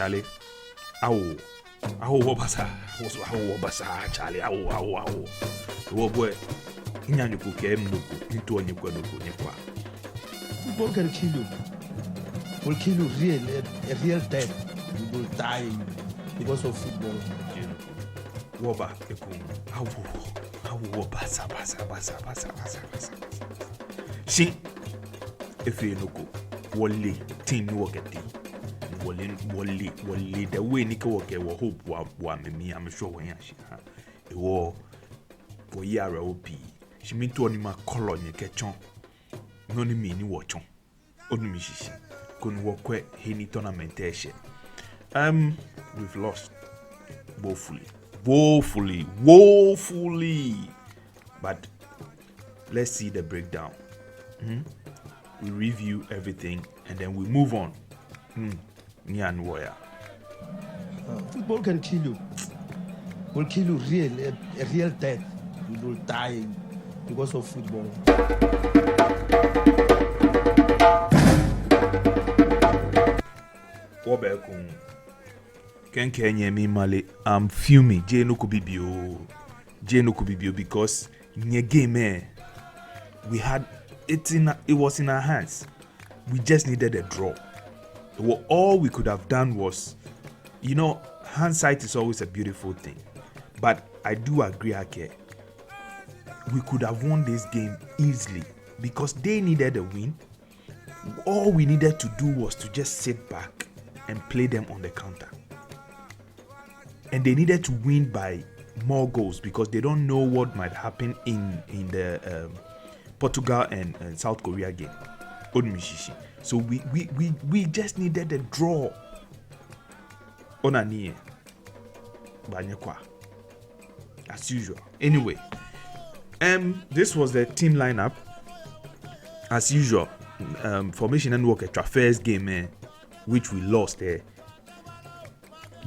Charlie. Awo wabasa. Awo wabasa Charlie. Awo. Wo boy. Inyanyo kuke mnuku. Into anyukwa nuku nyekwa. Football can kill you. Will kill you a real death. You will die because of football. Woba ekum. Awo basa. Si efe nuku. Wole tin woketi. Wole the way nika woke wo hope wa me I'm sure when yashi ha. Ewo for yara opi. She mean to onima color nye kechon. No ni mi ni wochon. Onimi shishi. Kun wokwe hini tournament eshe. We've lost woefully. But let's see the breakdown. We review everything and then we move on. Nyan Warrior. Football can kill you. Will kill you a real death. You will die because of football. Wobekun. Kenkenye mi male. I'm fuming. Jay no kubibio because nye game we had it was in our hands. We just needed a draw. All we could have done was, hindsight is always a beautiful thing. But I do agree, Ake. We could have won this game easily because they needed a win. All we needed to do was to just sit back and play them on the counter. And they needed to win by more goals because they don't know what might happen in the Portugal and South Korea game. So we just needed a draw. Onanie. Banyekwa. As usual. Anyway. This was the team lineup. As usual. Formation and work at our first game, which we lost.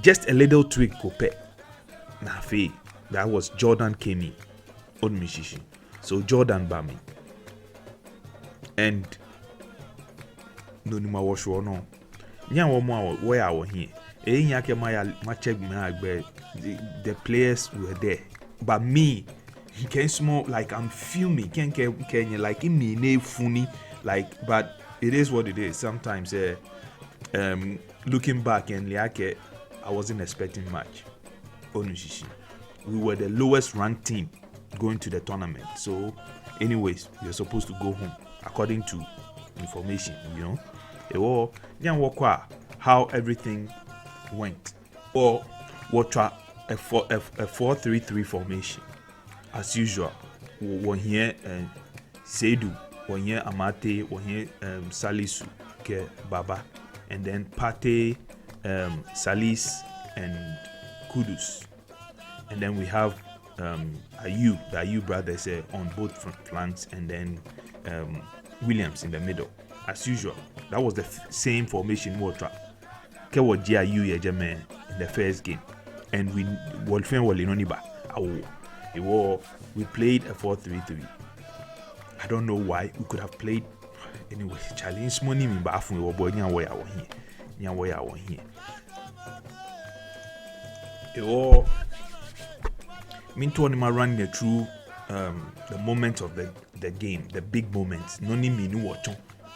Just a little tweak kope. Nafe. That was Jordan Kemi. Onmishishi. So Jordan Bami. And Nonima was sure no. Nyawo where I was here. The players were there. But me, he can small like I'm filming. Can like in me funny. Like, but it is what it is. Sometimes looking back and like I wasn't expecting much. Onushishi. We were the lowest ranked team going to the tournament. So anyways, we are supposed to go home according to information, how everything went. Or what a 4-3-3 formation. As usual. One here Seydou, one here Amate, one here Salisu, ke Baba, and then Pate, Salis and Kudus. And then we have Ayub, the Ayub brothers on both flanks, and then Williams in the middle. As usual, that was the same formation Wotra. Kewoji Ayub Yejeme in the first game, and we Wolfen Walinoniba. We played a 4-3-3. I don't know why we could have played anyway. Challenge money me bafu we boy nyawoya wo here. Minto on my running through the moment of the game, the big moments. No ni minu watchon.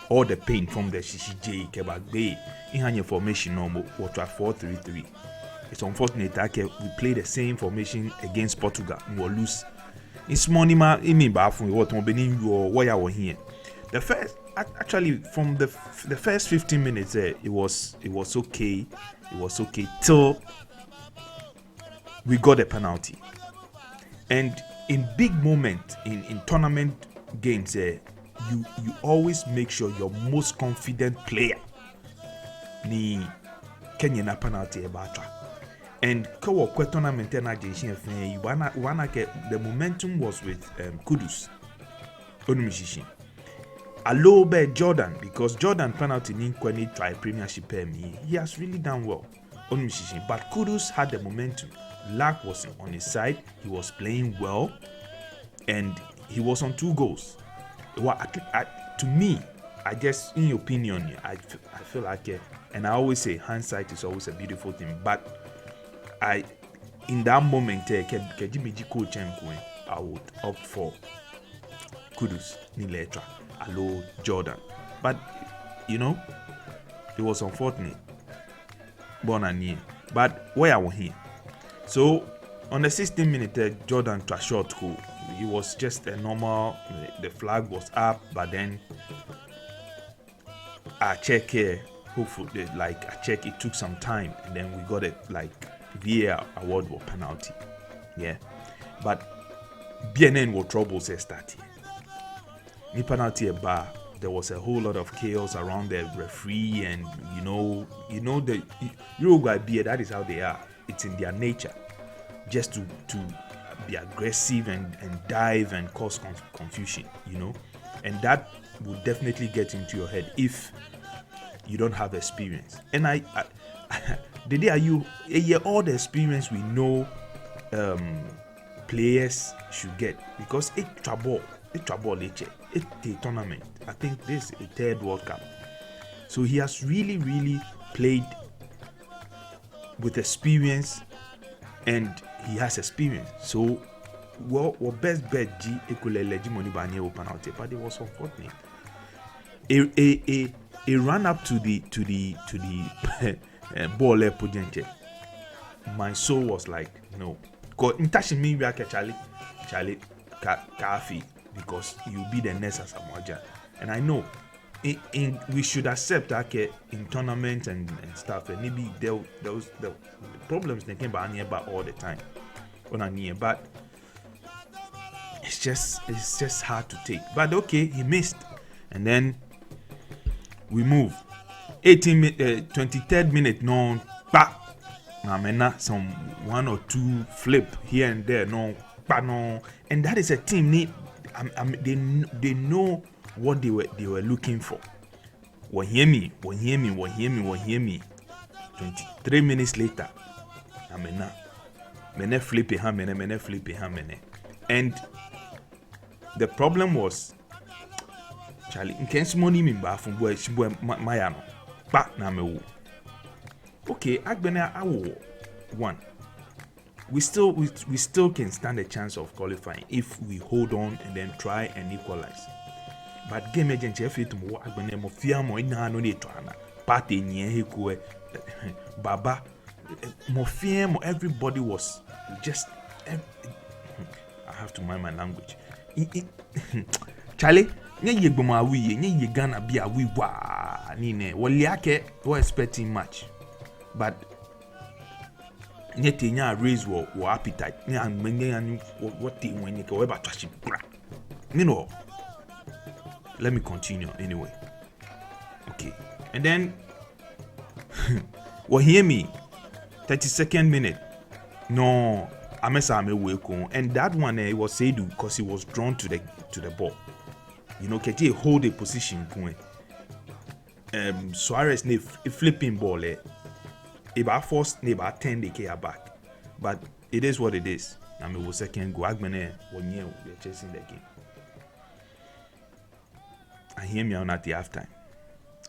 All the pain from the CCJ Kebag Bay in your formation normal what 4-3-3. It's unfortunate that we play the same formation against Portugal and we'll lose. It's money ma imi bafu what benin you where were here. The first actually from the first 15 minutes it was okay. It was okay till we got a penalty. And in big moments in tournament games you always make sure your most confident player ni Kenya na penalty ebatra. And kawo tournament na jinsin efen the momentum was with Kudus Onumishishi. Alobe Jordan, because Jordan penalty ni kwani try premiership he has really done well Onumishishi, but Kudus had the momentum. Lack was on his side. He was playing well and he was on 2 goals. Well, to me, I guess in your opinion, I feel like And I always say hindsight is always a beautiful thing. But in that moment, Kejimiji coach I would opt for Kudus, Niletra, Alo, Jordan. But you know, it was unfortunate. Born and near. But where I was here. So on the 16th minute, Jordan to a short goal. It was just a normal. The flag was up, but then I check here. Hopefully, like I check, it took some time, and then we got it like VAR award or penalty. Yeah, but BNN were troubles starting. The penalty bar. There was a whole lot of chaos around the referee, and you know the Uruguay beer. That is how they are. It's in their nature, just to be aggressive and dive and cause confusion. You know, and that would definitely get into your head if you don't have experience. And the day all the experience we know players should get, because it's trouble it's a tournament. I think this is a third World Cup, so he has really played with experience, and he has experience. So what best bet G equal money by penalty, but it was unfortunate. A run up to the ball pujente. My soul was like, no, because in touching me we are Charlie Kafi, because you'll be the next as a Moja. And I know we should accept that in tournaments and stuff, and maybe there was the problems they came by nearby all the time on a near, but it's just hard to take. But okay, he missed, and then we move. 23rd minute, no, back. Now, some one or two flip here and there, no, and that is a team they know what they were looking for. Hear me. 23 minutes later, mene flip mene. And the problem was, Charlie, in case money me ba from boy Mayano, back na me. Okay, Agbena awo one. We still can stand a chance of qualifying if we hold on and then try and equalize. But game agent to mo Agbena mo fear mo ina no dey twana. Party nye hekue Baba mo fear mo, everybody was just I have to mind my language. Charlie, nye yegboma awi, nye yegana bi awi wa ni ne. Woliake we expecting much. But nyetinya raise your appetite. What the when you go about touching. You know. Let me continue anyway. Okay. And then hear me. 32nd minute. No, Amesame Weko. And that one it was Seidu because he was drawn to the ball. You know, Keti hold a position. Suarez ne flipping ball. About force about 10 they care back, but it is what it is. I mean, was second go Agbene 1 year we're chasing the game. I hear me on at the halftime.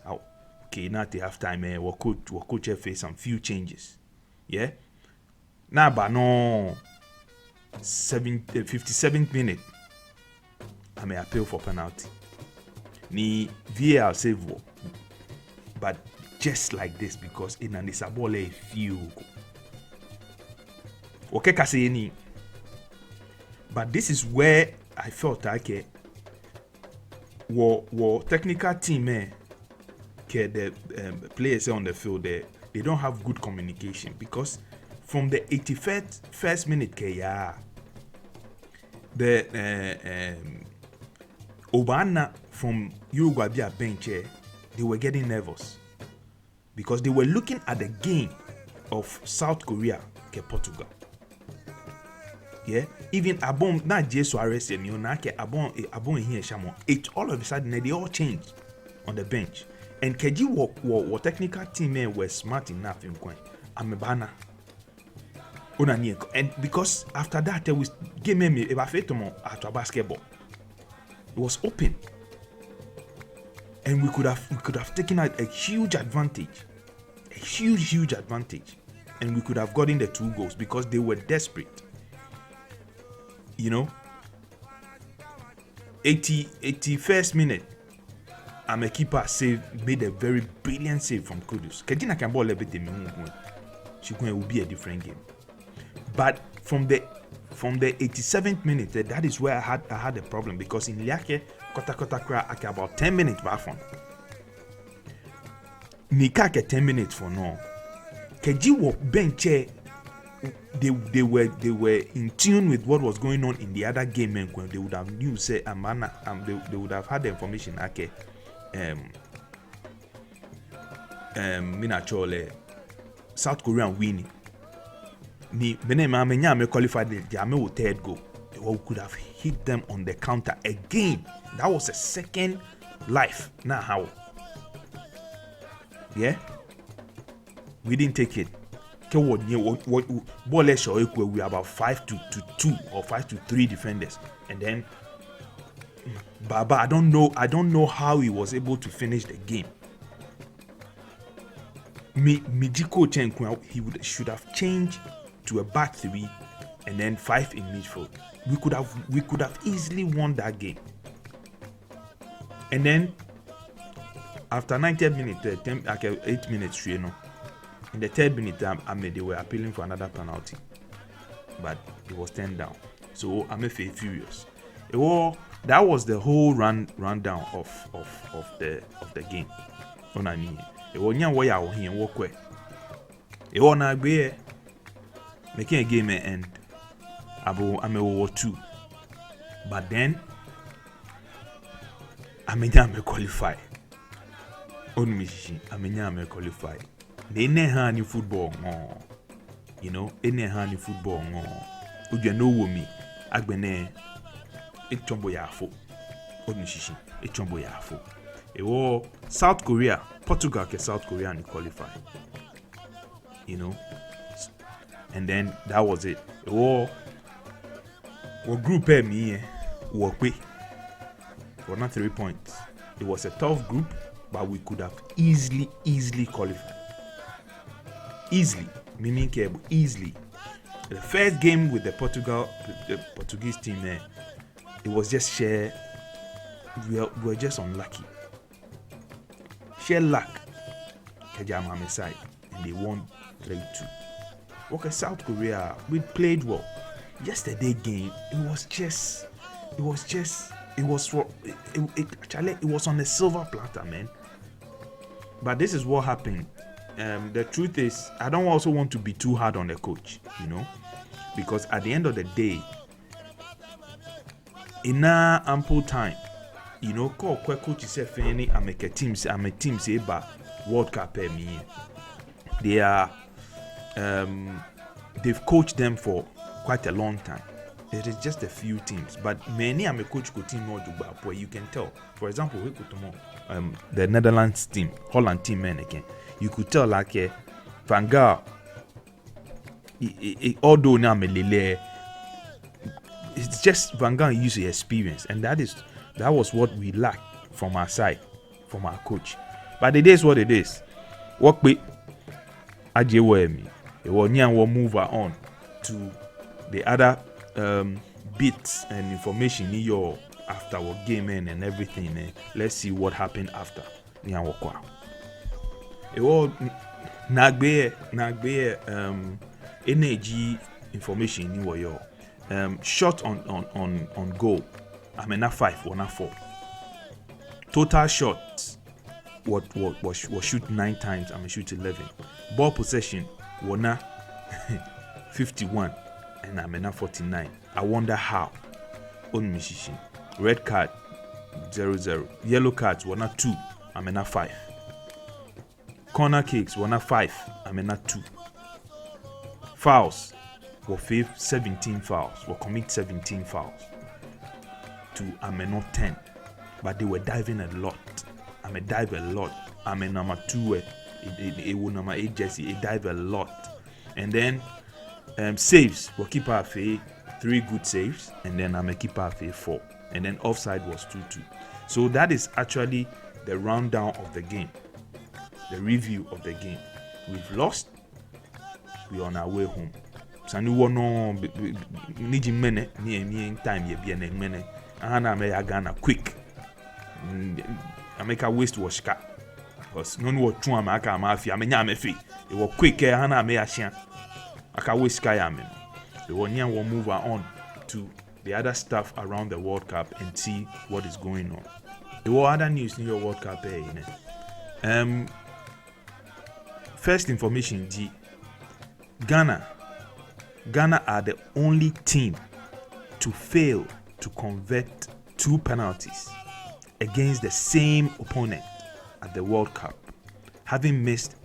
Okay, not the halftime. What coach face some few changes. Yeah. Now, but no 57th minute. I may appeal for penalty. Ni VAR save, but just like this, because in an isabole few okay kasi any. But this is where I felt okay. What technical team the players on the field they don't have good communication, because from the 81st minute the Obana from Uruguay bench they were getting nervous, because they were looking at the game of South Korea ke Portugal. Yeah, even Abon na J Suarez and Yonake Abon here Shamo. It all of a sudden they all changed on the bench. And Keji what technical team were smart enough in Kwen. Amebana. And because after that there was game me about at basketball. It was open. And we could have taken a huge advantage. a huge advantage, and we could have gotten the 2 goals because they were desperate. 81st minute, a keeper made a very brilliant save from Kudus. Kajina can ball everything. She will be a different game. But from the 87th minute, that is where I had a problem, because in Liake kota about 10 minutes back from Nikake 10 minutes for now. Keji wo bench, they were in tune with what was going on in the other game, and when they would have knew say they would have had the information Minachole South Korea winning. Ni me qualified the 3rd goal. We could have hit them on the counter again. That was a second life. Now how? Yeah, we didn't take it. What ball show we about 5-2 or 5-3 defenders, and then Baba, I don't know how he was able to finish the game. Mijiko Chenkwa, should have changed to a back 3 and then 5 in midfield. We could have easily won that game. And then after 90 minutes, 8 minutes, in the 3rd minute, they were appealing for another penalty, but it was turned down. So I'm furious. That was the whole rundown of the game. Onani. Making a game end. I'm a 2. But then I'm qualify. I'm qualify. They never any football, any football, you know me. Agbene, it chombo yafo. Onishishi, it chombo yafo. South Korea, Portugal ke South Korea and qualify. And then that was it. What group me work for not 3 points. It was a tough group, but we could have easily qualified. Easily, meaning easily. The first game with the Portuguese team, it was just sheer. We were just unlucky. Sheer luck. Kejama side, and they won 3-2. Okay, South Korea, we played well. Yesterday game, it was on a silver platter, man. But this is what happened. The truth is, I don't also want to be too hard on the coach, because at the end of the day, in ample time, coach is saying I'm a team say ba World Cup me. They are they've coached them for quite a long time. It is just a few teams, but many I'm a coach go team more where you can tell. For example, the Netherlands team, Holland team, man again. You could tell like Van Gaal, although now it's just Van Gaal used his experience, and that was what we lacked from our side, from our coach. But it is what it is. What we Ajewemi, we'll move on to the other bits and information in your after our game and everything. Let's see what happened after Nyawokwa. Nagbe energy information in your shot on goal. I'm not 5, or not 4. Total shots was shoot 9 times. I'm shoot 11. Ball possession was 51 and I'm not 49. I wonder how. On musician. Red card 0-0. Yellow cards were not 2. I'm not 5. Corner kicks were not 5. I'm not 2. Fouls were 17 fouls. Were commit 17 fouls. To I'm not 10. But they were diving a lot. I'm a dive a lot. I'm a number 2. It will number 8 jersey. It dive a lot. And then saves were keeper of 3 good saves. And then I'm a keeper of 4. And then offside was 2-2. So that is actually the rundown of the game. The review of the game. we've lost. We're on our way home. Sani wono niji mene ni time ye bien mene. Ana me ya Ghana quick. America waste was ka. Because no no two am aka ma afia me nya me fi. It was quick ana me ya hia. Aka waste ka ya me. The one year will move on to the other stuff around the World Cup and see what is going on. There were other news in your World Cup first information G. Ghana are the only team to fail to convert 2 penalties against the same opponent at the World Cup, having missed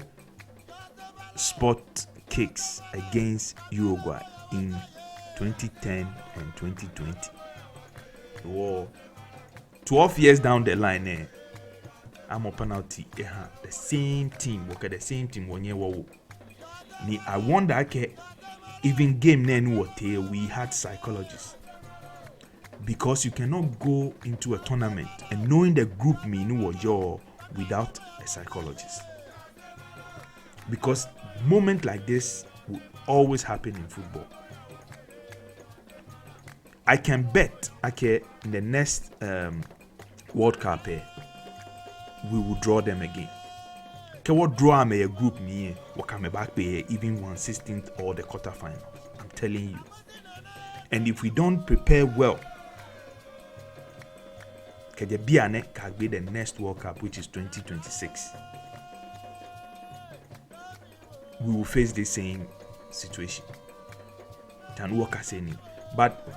spot kicks against Uruguay in 2010 and 2020. Whoa. 12 years down the line, I'm a penalty. The same team, the same team. I wonder, even game then we had psychologists, because you cannot go into a tournament and knowing the group without a psychologist. Because moment like this will always happen in football. I can bet, in the next World Cup, we will draw them again. What draw me a group me what come back pay even 1/16 or the quarterfinal. I'm telling you. And if we don't prepare well, can be the next World Cup, which is 2026. We will face the same situation. Can work as any. But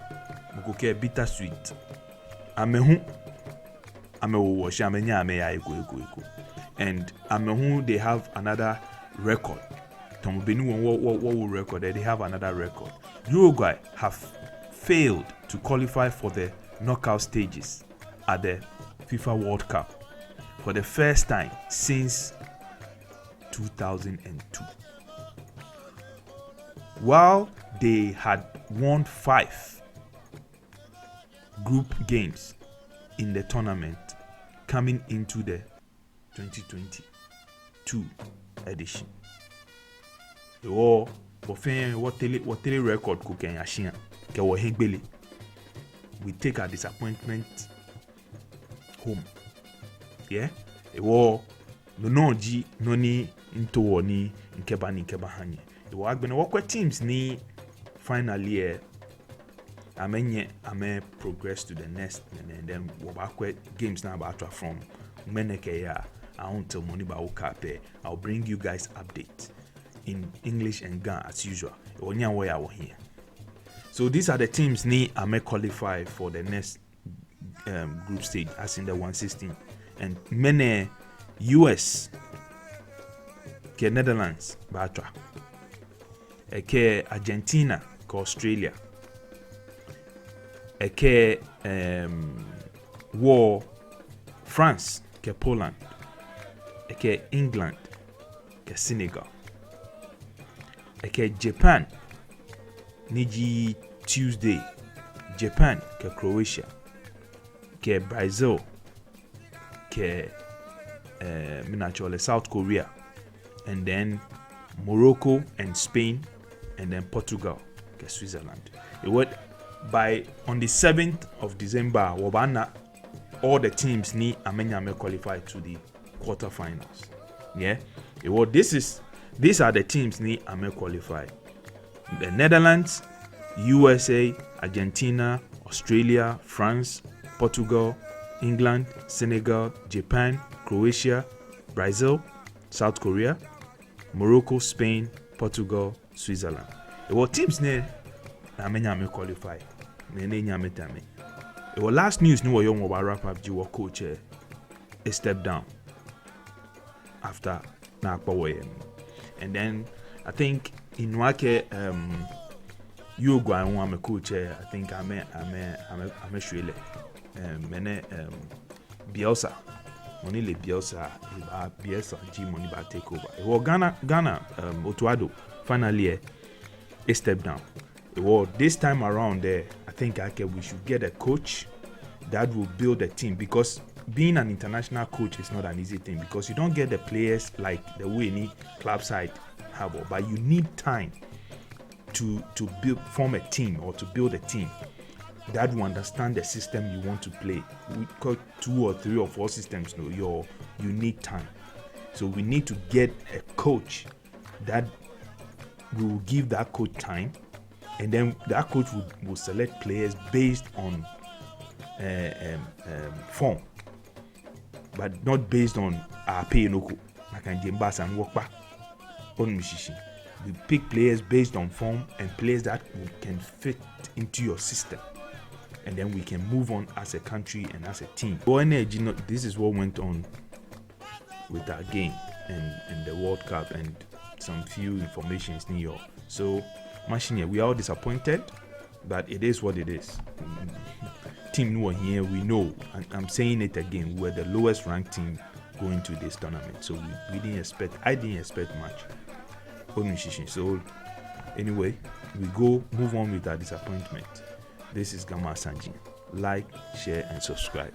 okay, bittersweet. And they have another record. What record? They have another record. Uruguay have failed to qualify for the knockout stages at the FIFA World Cup for the first time since 2002. While they had won 5 group games in the tournament coming into the 2022 edition. What tele record cooking yashia ke wo hegbele. We take our disappointment home. Yeah? No ji no ni into ni nkeba hanye. Agbene work teams ni finally ame progress to the next and then work games now about from Meneke ya until money ba okape. I'll bring you guys update in English and Ghana as usual. Here. So these are the teams ni ame qualify for the next group stage as in the 1/16 and many US ke Netherlands batra ke Argentina ke Australia ke war France ke Poland ke England ke Senegal ke Japan niji Tuesday Japan ke Croatia ke Brazil ke South Korea and then Morocco and Spain and then Portugal ke Switzerland. By on the 7th of December wabana all the teams ni amenyame qualify to the quarterfinals. Yeah. These are the teams ni ame qualify. The Netherlands, USA, Argentina, Australia, France, Portugal, England, Senegal, Japan, Croatia, Brazil, South Korea, Morocco, Spain, Portugal, Switzerland. Teams ne amenyame qualify. Last news no young wrap up your coach a step down after and then I think in Wake Uruguay one coach I think I'm Shule Bielsa money le Bielsa G money ba take over. Ghana Otuado finally a step down. This time around there, I think we should get a coach that will build a team, because being an international coach is not an easy thing because you don't get the players like the way any club side have, but you need time to form a team or to build a team that will understand the system you want to play. We got 2 or 3 or 4 systems, you need time. So we need to get a coach that will give that coach time, and then that coach will select players based on form, but not based on pay noko. We pick players based on form and players that can fit into your system, and then we can move on as a country and as a team. This is what went on with our game and the World Cup and some few informations in New York. So, Machine, we are all disappointed, but it is what it is. Team Noah here, we know, and I'm saying it again, we're the lowest ranked team going to this tournament. So I didn't expect much. So anyway, we move on with our disappointment. This is Gama Sanji. Like, share, and subscribe.